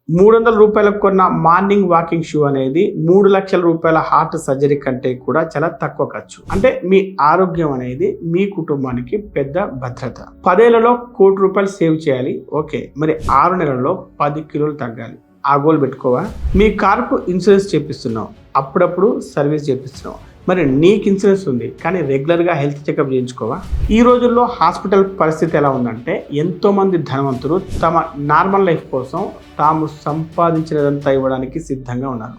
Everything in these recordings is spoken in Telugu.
రూ. 300 కొన్న మార్నింగ్ వాకింగ్ షూ అనేది 3 లక్షల రూపాయల హార్ట్ సర్జరీ కంటే కూడా చాలా తక్కువ ఖర్చు. అంటే మీ ఆరోగ్యం అనేది మీ కుటుంబానికి పెద్ద భద్రత. 10 ఏళ్లలో ₹1,00,00,000 సేవ్ చేయాలి. ఓకే, మరి 6 నెలల్లో 10 కిలోలు తగ్గాలి. ఆ గోల్ పెట్టుకోవా? మీ కారుకు ఇన్సూరెన్స్ చేపిస్తున్నావు, అప్పుడప్పుడు సర్వీస్ చేపిస్తున్నావు. మరి నీకు ఇన్సూరెన్స్ ఉంది కానీ రెగ్యులర్గా హెల్త్ చెకప్ చేయించుకోవా? ఈ రోజుల్లో హాస్పిటల్ పరిస్థితి ఎలా ఉందంటే ఎంతోమంది ధనవంతులు తమ నార్మల్ లైఫ్ కోసం తాము సంపాదించినదంతా ఇవ్వడానికి సిద్ధంగా ఉన్నారు.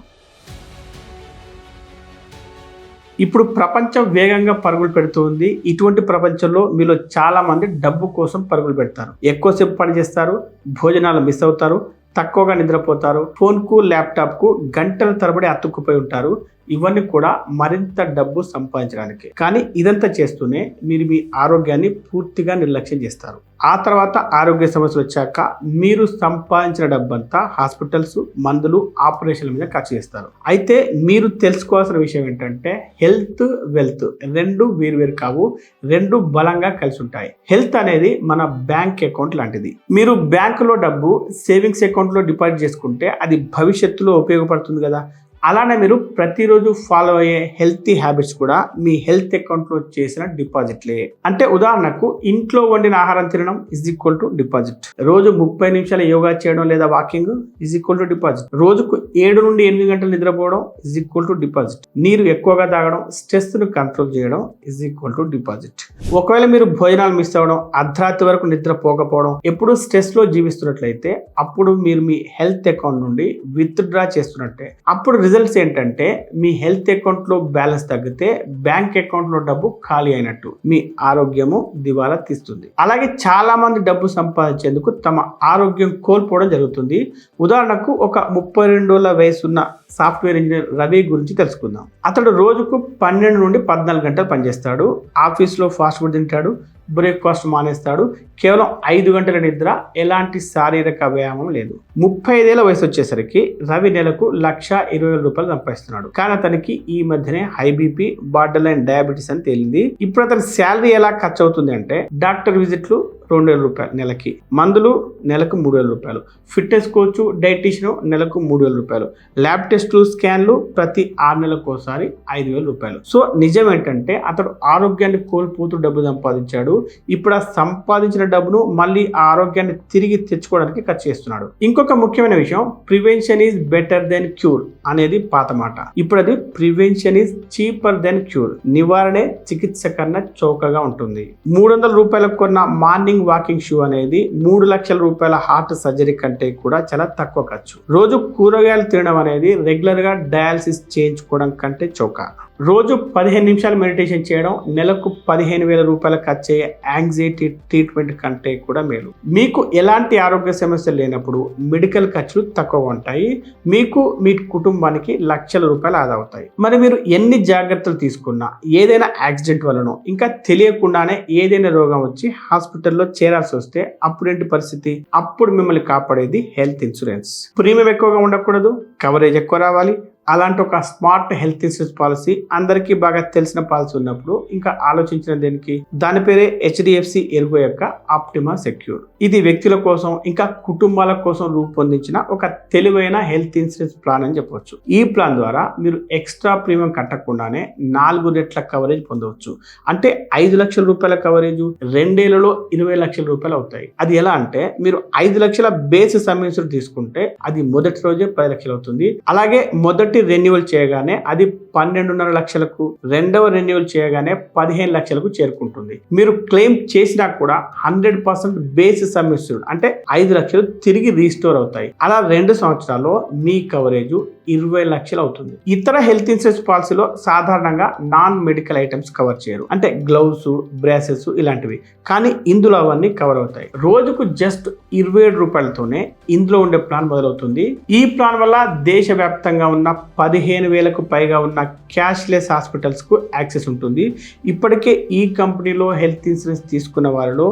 ఇప్పుడు ప్రపంచం వేగంగా పరుగులు పెడుతుంది. ఇటువంటి ప్రపంచంలో మీలో చాలా మంది డబ్బు కోసం పరుగులు పెడతారు. ఎక్కువసేపు పని చేస్తారు, భోజనాలు మిస్ అవుతారు, తక్కువగా నిద్రపోతారు, ఫోన్కు ల్యాప్టాప్కు గంటల తరబడి అతుక్కుపోయి ఉంటారు. ఇవన్నీ కూడా మరింత డబ్బు సంపాదించడానికి. కానీ ఇదంతా చేస్తూనే మీరు మీ ఆరోగ్యాన్ని పూర్తిగా నిర్లక్ష్యం చేస్తారు. ఆ తర్వాత ఆరోగ్య సమస్యలు వచ్చాక మీరు సంపాదించిన డబ్బంతా హాస్పిటల్స్, మందులు, ఆపరేషన్ల మీద ఖర్చు చేస్తారు. అయితే మీరు తెలుసుకోవాల్సిన విషయం ఏంటంటే హెల్త్, వెల్త్ రెండు వేరు కావు, రెండు బలంగా కలిసి ఉంటాయి. హెల్త్ అనేది మన బ్యాంక్ అకౌంట్ లాంటిది. మీరు బ్యాంకులో డబ్బు సేవింగ్స్ అకౌంట్లో డిపాజిట్ చేసుకుంటే అది భవిష్యత్తులో ఉపయోగపడుతుంది కదా. అలానే మీరు ప్రతిరోజు ఫాలో అయ్యే హెల్తీ హ్యాబిట్స్ కూడా మీ హెల్త్ అకౌంట్లో చేసిన డిపాజిట్లే. అంటే ఉదాహరణకు ఇంట్లో వండిన ఆహారం తినడం = డిపాజిట్. రోజు 30 నిమిషాలు యోగా చేయడం లేదా వాకింగ్ = డిపాజిట్. రోజుకు 7 నుండి 8 గంటలు నిద్రపోవడం = డిపాజిట్. నీరు ఎక్కువగా తాగడం, స్ట్రెస్ ను కంట్రోల్ చేయడం = డిపాజిట్. ఒకవేళ మీరు భోజనాలు మిస్ అవ్వడం, అర్ధరాత్రి వరకు నిద్ర పోకపోవడం, ఎప్పుడు స్ట్రెస్ లో జీవిస్తున్నట్లయితే అప్పుడు మీరు మీ హెల్త్ అకౌంట్ నుండి విత్డ్రా చేస్తున్నట్టే. అప్పుడు రిజల్ట్స్ ఏంటంటే మీ హెల్త్ అకౌంట్ లో బ్యాలెన్స్ తగ్గితే బ్యాంక్ అకౌంట్ లో డబ్బు ఖాళీ అయినట్టు, మీ ఆరోగ్యము దివాలా తీస్తుంది. అలాగే చాలా మంది డబ్బు సంపాదించేందుకు తమ ఆరోగ్యం కోల్పోవడం జరుగుతుంది. ఉదాహరణకు ఒక 32 ఏళ్ల వయసున్న సాఫ్ట్వేర్ ఇంజనీర్ రవి గురించి తెలుసుకుందాం. అతడు రోజుకు 12 నుండి 14 గంటలు పనిచేస్తాడు. ఆఫీస్లో ఫాస్ట్ ఫుడ్ తింటాడు, బ్రేక్ఫాస్ట్ మానేస్తాడు, కేవలం 5 గంటల నిద్ర, ఎలాంటి శారీరక వ్యాయామం లేదు. 35 ఏళ్ల వయసు వచ్చేసరికి రవి నెలకు ₹1,20,000 సంపాదిస్తున్నాడు. కానీ అతనికి ఈ మధ్యనే high BP, border line diabetes అని తేలింది. ఇప్పుడు అతని శాలరీ ఎలా ఖర్చు అవుతుంది అంటే డాక్టర్ విజిట్లు ₹2,000 నెలకి, మందులు నెలకు ₹3,000, ఫిట్నెస్ కోచ్, డైటీషియన్ నెలకు ₹3,000, ల్యాబ్ టెస్టులు, స్కాన్లు ప్రతి 6 నెలలకు ఒకసారి ₹5,000. సో నిజం ఏంటంటే అతడు ఆరోగ్యాన్ని కోల్పోతూ డబ్బు సంపాదించాడు. ఇప్పుడు ఆ సంపాదించిన డబ్బును మళ్ళీ ఆ ఆరోగ్యాన్ని తిరిగి తెచ్చుకోవడానికి ఖర్చు చేస్తున్నాడు. ఇంకొక ముఖ్యమైన విషయం, prevention is better than cure అనేది పాత మాట. ఇప్పుడు అది prevention is cheaper than cure. నివారణే చికిత్స కన్నా చౌకగా ఉంటుంది. ₹300 కొన్న మార్నింగ్ వాకింగ్ షూ అనేది 3 లక్షల రూపాయల హార్ట్ సర్జరీ కంటే కూడా చాలా తక్కువ ఖర్చు. రోజు కూరగాయలు తినడం అనేది రెగ్యులర్ గా డయాలసిస్ చేయించుకోవడం కంటే చౌక. రోజు 15 నిమిషాలు మెడిటేషన్ చేయడం నెలకు ₹15,000 ఖర్చు అయ్యే యాంగ్జైటీ ట్రీట్మెంట్ కంటే కూడా మేలు. మీకు ఎలాంటి ఆరోగ్య సమస్యలు లేనప్పుడు మెడికల్ ఖర్చులు తక్కువ ఉంటాయి. మీకు మీ కుటుంబానికి లక్షల రూపాయలు ఆదా అవుతాయి. మరి మీరు ఎన్ని జాగ్రత్తలు తీసుకున్నా, ఏదైనా యాక్సిడెంట్ వలన ఇంకా తెలియకుండానే ఏదైనా రోగం వచ్చి హాస్పిటల్లో చేరాల్సి వస్తే అప్పుడేంటి పరిస్థితి? అప్పుడు మిమ్మల్ని కాపాడేది హెల్త్ ఇన్సూరెన్స్. ప్రీమియం ఎక్కువగా ఉండకూడదు, కవరేజ్ ఎక్కువ రావాలి. అలాంటి ఒక స్మార్ట్ హెల్త్ ఇన్సూరెన్స్ పాలసీ అందరికీ బాగా తెలిసిన పాలసీ ఉన్నప్పుడు ఇంకా ఆలోచించిన దేనికి? దాని పేరే HDFC ఎర్గో యొక్క ఆప్టిమా సెక్యూర్. ఇది వ్యక్తుల కోసం ఇంకా కుటుంబాల కోసం రూపొందించిన ఒక తెలివైన హెల్త్ ఇన్సూరెన్స్ ప్లాన్ అని చెప్పవచ్చు. ఈ ప్లాన్ ద్వారా మీరు ఎక్స్ట్రా ప్రీమియం కట్టకుండానే 4 రెట్ల కవరేజ్ పొందవచ్చు. అంటే ₹5 లక్షల కవరేజ్ 2 ఏళ్లలో ₹20 లక్షలు అవుతాయి. అది ఎలా అంటే మీరు 5 లక్షల బేస్ సమ్ ఇన్సూరెన్స్ తీసుకుంటే అది మొదటి రోజే 10 లక్షలు అవుతుంది. అలాగే మొదటి రెన్యువల్ చేయగానే అది 12.5 లక్షలకు, రెండవ రెన్యువల్ చేయగానే 15 లక్షలకు చేరుకుంటుంది. మీరు క్లెయిమ్ చేసినా కూడా 100% బేస్ సమ్ ఇన్సూరెన్స్ అంటే 5 లక్షలు తిరిగి రీస్టోర్ అవుతాయి. అలా 2 సంవత్సరాల్లో మీ కవరేజ్ 20 లక్షలు అవుతుంది. ఇతర హెల్త్ ఇన్సూరెన్స్ పాలసీలో సాధారణంగా నాన్ మెడికల్ ఐటమ్స్ కవర్ చేయరు, అంటే గ్లౌస్, బ్రాసెస్ ఇలాంటివి. కానీ ఇందులో అవన్నీ కవర్ అవుతాయి. రోజుకు జస్ట్ ₹27తోనే ఇందులో ఉండే ప్లాన్ మొదలవుతుంది. ఈ ప్లాన్ వల్ల దేశవ్యాప్తంగా ఉన్న 15,000కు పైగా ఉన్న క్యాష్లెస్ హాస్పిటల్స్ కు యాక్సెస్ ఉంటుంది. ఇప్పటికే ఈ కంపెనీలో హెల్త్ ఇన్సూరెన్స్ తీసుకున్న వారిలో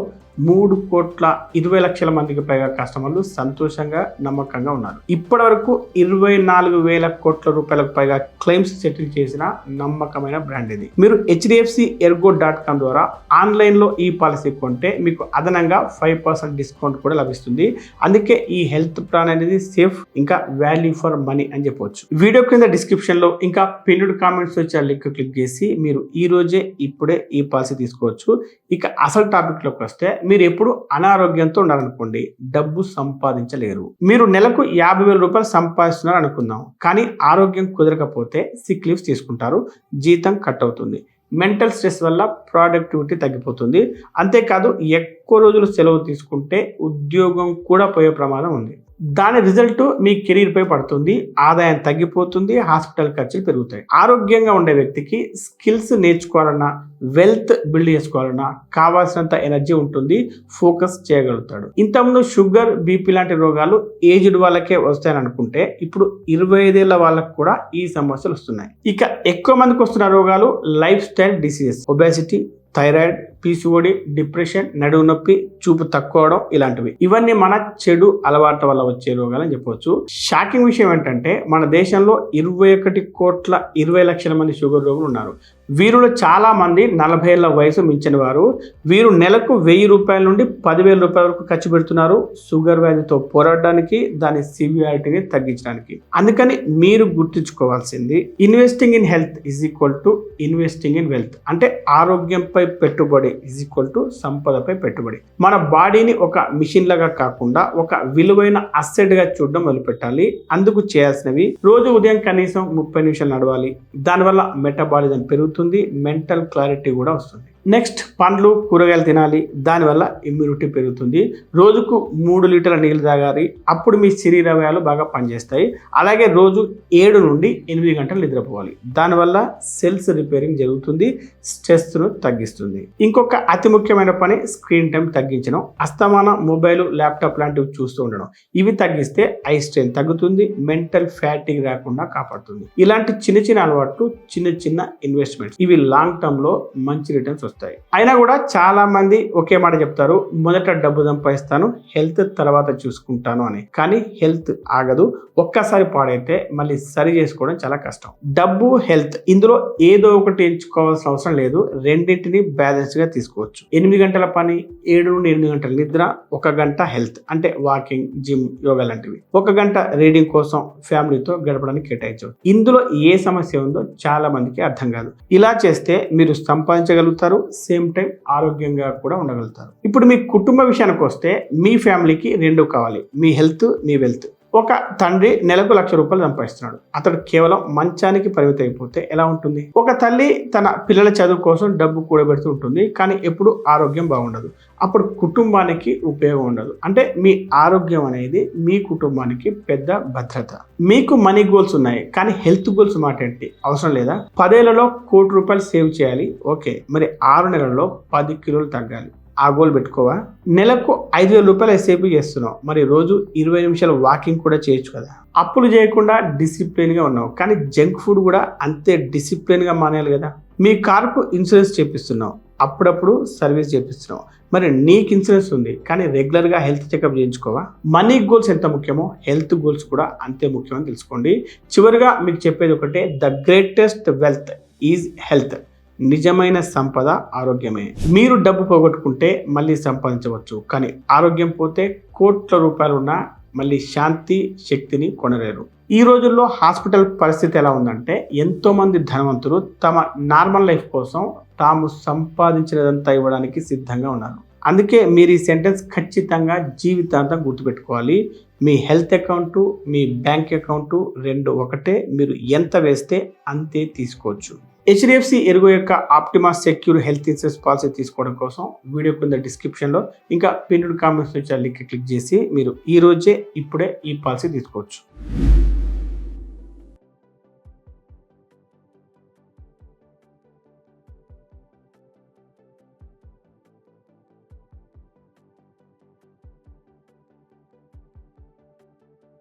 3,20,00,000 మందికి పైగా కస్టమర్లు సంతోషంగా నమ్మకంగా ఉన్నారు. ఇప్పటి వరకు 24,000 కోట్ల రూపాయలకు పైగా క్లెయిమ్స్ సెటిల్ చేసిన నమ్మకమైన బ్రాండ్ ఇది. మీరు HDFCErgo.com ద్వారా ఆన్లైన్ లో ఈ పాలసీ కొంటే మీకు అదనంగా 5% డిస్కౌంట్ కూడా లభిస్తుంది. అందుకే ఈ హెల్త్ ప్లాన్ అనేది సేఫ్, ఇంకా వాల్యూ ఫర్ మనీ అని చెప్పవచ్చు. వీడియో కింద డిస్క్రిప్షన్ లో ఇంకా పిన్నుడ్ కామెంట్స్ వచ్చే లింక్ క్లిక్ చేసి మీరు ఈ రోజే ఇప్పుడే ఈ పాలసీ తీసుకోవచ్చు. ఇక అసలు టాపిక్ లోకి వస్తే, మీరు ఎప్పుడు అనారోగ్యంతో ఉండాలనుకోండి, డబ్బు సంపాదించలేరు. మీరు నెలకు 50,000 రూపాయలు సంపాదిస్తున్నారు అనుకుందాం, కానీ ఆరోగ్యం కుదరకపోతే సిక్ లీవ్స్ తీసుకుంటారు, జీతం కట్ అవుతుంది. మెంటల్ స్ట్రెస్ వల్ల ప్రొడక్టివిటీ తగ్గిపోతుంది. అంతేకాదు ఎక్కువ రోజులు సెలవు తీసుకుంటే ఉద్యోగం కూడా పోయే ప్రమాదం ఉంది. దాని రిజల్ట్ మీ కెరీర్ పై పడుతుంది, ఆదాయం తగ్గిపోతుంది, హాస్పిటల్ ఖర్చులు పెరుగుతాయి. ఆరోగ్యంగా ఉండే వ్యక్తికి స్కిల్స్ నేర్చుకోవాలన్నా, వెల్త్ బిల్డ్ చేసుకోవాలన్నా కావాల్సినంత ఎనర్జీ ఉంటుంది, ఫోకస్ చేయగలుగుతాడు. ఇంతకుముందు షుగర్, బీపీ లాంటి రోగాలు ఏజ్డ్ వాళ్ళకే వస్తాయని అనుకుంటే ఇప్పుడు 25 ఏళ్ల వాళ్ళకు కూడా ఈ సమస్యలు వస్తున్నాయి. ఇక ఎక్కువ మందికి వస్తున్న రోగాలు life style diseases, obesity, thyroid, PCOD, depression, నడుము నొప్పి, చూపు తక్కువ అవడం, ఇలాంటివి. ఇవన్నీ మన చెడు అలవాట్ల వల్ల వచ్చే రోగాలని చెప్పవచ్చు. షాకింగ్ విషయం ఏంటంటే, మన దేశంలో 21,20,00,000 మంది షుగర్ రోగులు ఉన్నారు. వీరిలో చాలా మంది 40 ఏళ్ల వయసు మించిన వారు. వీరు నెలకు 1,000 రూపాయల నుండి 10,000 రూపాయల వరకు ఖర్చు పెడుతున్నారు షుగర్ వ్యాధితో పోరాడడానికి, దాని సివియారిటీని తగ్గించడానికి. అందుకని మీరు గుర్తుంచుకోవాల్సింది, investing in health is equal to investing in wealth. అంటే ఆరోగ్యంపై పెట్టుబడి ఈజ్ ఈక్వల్ టు సంపదపై పెట్టుబడి. మన బాడీని ఒక మిషన్ లాగా కాకుండా ఒక విలువైన అసెట్ గా చూడడం మొదలుపెట్టాలి. అందుకు చేయాల్సినవి, రోజు ఉదయం కనీసం 30 నిమిషాలు నడవాలి. దానివల్ల మెటబాలిజం పెరుగుతుంది, మెంటల్ క్లారిటీ కూడా వస్తుంది. నెక్స్ట్, పండ్లు, కూరగాయలు తినాలి, దానివల్ల ఇమ్యూనిటీ పెరుగుతుంది. రోజుకు 3 లీటర్ల నీళ్ళు తాగాలి, అప్పుడు మీ శరీర అవయవాలు బాగా పనిచేస్తాయి. అలాగే రోజు 7 నుండి 8 గంటలు నిద్రపోవాలి, దానివల్ల సెల్స్ రిపేరింగ్ జరుగుతుంది, స్ట్రెస్ను తగ్గిస్తుంది. ఇంకొక అతి ముఖ్యమైన పని స్క్రీన్ టైం తగ్గించడం. అస్తమానం మొబైల్, ల్యాప్టాప్ లాంటివి చూస్తూ ఉండడం. ఇవి తగ్గిస్తే ఐ స్ట్రెయిన్ తగ్గుతుంది, మెంటల్ ఫ్యాటిగ్ రాకుండా కాపాడుతుంది. ఇలాంటి చిన్న చిన్న అలవాట్లు, చిన్న చిన్న ఇన్వెస్ట్మెంట్స్, ఇవి లాంగ్ టర్మ్ లో మంచి రిటర్న్స్ వస్తాయి. అయినా కూడా చాలా మంది ఒకే మాట చెప్తారు, మొదట డబ్బు సంపాదిస్తాను, హెల్త్ తర్వాత చూసుకుంటాను అని. కానీ హెల్త్ ఆగదు, ఒక్కసారి పాడైతే మళ్ళీ సరి చేసుకోవడం చాలా కష్టం. డబ్బు, హెల్త్, ఇందులో ఏదో ఒకటి ఎంచుకోవాల్సిన అవసరం లేదు, రెండింటిని బ్యాలెన్స్ గా తీసుకోవచ్చు. 8 గంటల పని, 7 నుండి 8 గంటల నిద్ర, 1 గంట హెల్త్ అంటే వాకింగ్, జిమ్, యోగా లాంటివి, 1 గంట రీడింగ్ కోసం ఫ్యామిలీతో గడపడానికి కేటాయించవచ్చు. ఇందులో ఏ సమస్య ఉందో చాలా మందికి అర్థం కాదు. ఇలా చేస్తే మీరు సంపాదించగలుగుతారు, సేమ్ టైం ఆరోగ్యంగా కూడా ఉండగలుగుతారు. ఇప్పుడు మీ కుటుంబ విషయానికి వస్తే, మీ ఫ్యామిలీకి 2 కావాలి, మీ హెల్త్, మీ వెల్త్. ఒక తండ్రి నెలకు 1,00,000 రూపాయలు సంపాదిస్తున్నాడు, అతడు కేవలం మంచానికి పరిమితి అయిపోతే ఎలా ఉంటుంది? ఒక తల్లి తన పిల్లల చదువు కోసం డబ్బు కూడబెడుతూ ఉంటుంది, కానీ ఎప్పుడు ఆరోగ్యం బాగుండదు. అప్పుడు కుటుంబానికి ఉపయోగం ఉండదు. అంటే మీ ఆరోగ్యం అనేది మీ కుటుంబానికి పెద్ద భద్రత. మీకు మనీ గోల్స్ ఉన్నాయి, కానీ హెల్త్ గోల్స్ మాట ఏంటి? అవసరం లేదా? 10 ఏళ్లలో 1 కోటి రూపాయలు సేవ్ చేయాలి, ఓకే, మరి 6 నెలల్లో 10 కిలోలు తగ్గాలి, ఆ గోల్ పెట్టుకోవా? నెలకు 5,000 రూపాయలు ఎస్ఐపి చేస్తున్నావు, మరి రోజు 20 నిమిషాలు వాకింగ్ కూడా చేయొచ్చు కదా. అప్పులు చేయకుండా డిసిప్లిన్గా ఉన్నావు, కానీ జంక్ ఫుడ్ కూడా అంతే డిసిప్లిన్గా మానేయాలి కదా. మీ కారుకు ఇన్సూరెన్స్ చేపిస్తున్నావు, అప్పుడప్పుడు సర్వీస్ చేపిస్తున్నావు, మరి నీకు ఇన్సూరెన్స్ ఉంది, కానీ రెగ్యులర్గా హెల్త్ చెకప్ చేయించుకోవా? మనీ గోల్స్ ఎంత ముఖ్యమో హెల్త్ గోల్స్ కూడా అంతే ముఖ్యమని తెలుసుకోండి. చివరిగా మీకు చెప్పేది ఒకటే, the greatest wealth is health. నిజమైన సంపద ఆరోగ్యమే. మీరు డబ్బు పోగొట్టుకుంటే మళ్ళీ సంపాదించవచ్చు, కానీ ఆరోగ్యం పోతే కోట్ల రూపాయలు ఉన్నా మళ్ళీ శాంతి, శక్తిని కొనలేరు. ఈ రోజుల్లో హాస్పిటల్ పరిస్థితి ఎలా ఉందంటే, ఎంతో మంది ధనవంతులు తమ నార్మల్ లైఫ్ కోసం తాము సంపాదించినదంతా ఇవ్వడానికి సిద్ధంగా ఉన్నారు. అందుకే మీరు ఈ సెంటెన్స్ ఖచ్చితంగా జీవితాంతం గుర్తుపెట్టుకోవాలి. మీ హెల్త్ అకౌంటు, మీ బ్యాంక్ అకౌంటు 2 ఒకటే. మీరు ఎంత వేస్తే అంతే తీసుకోవచ్చు. HDFCErgo యొక్క optima secure health insurance policy తీసుకోవడం కోసం వీడియో కింద డిస్క్రిప్షన్లో ఇంకా పిన్నుడ్ కామెంట్స్ నుంచి లింక్ క్లిక్ చేసి మీరు ఈ రోజే ఇప్పుడే ఈ పాలసీ తీసుకోవచ్చు.